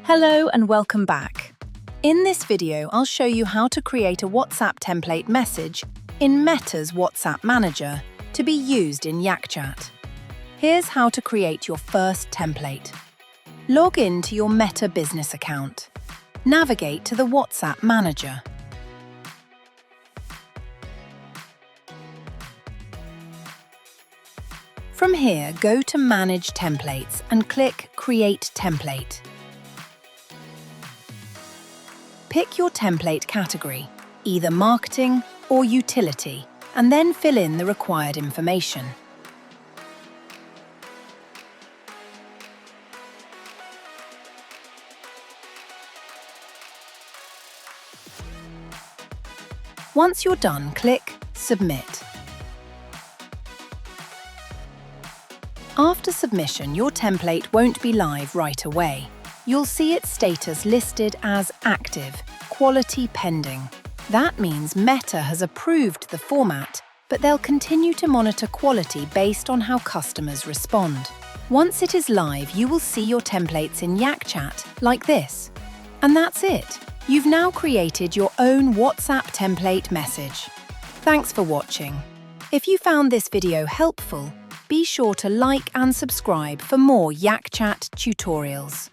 Hello and welcome back. In this video, I'll show you how to create a WhatsApp template message in Meta's WhatsApp Manager to be used in YakChat. Here's how to create your first template. Log in to your Meta business account. Navigate to the WhatsApp Manager. From here, go to Manage Templates and click Create Template. Pick your template category, either marketing or utility, and then fill in the required information. Once you're done, click Submit. After submission, your template won't be live right away. You'll see its status listed as active, quality pending. That means Meta has approved the format, but they'll continue to monitor quality based on how customers respond. Once it is live, you will see your templates in YakChat like this. And that's it. You've now created your own WhatsApp template message. Thanks for watching. If you found this video helpful, be sure to like and subscribe for more YakChat tutorials.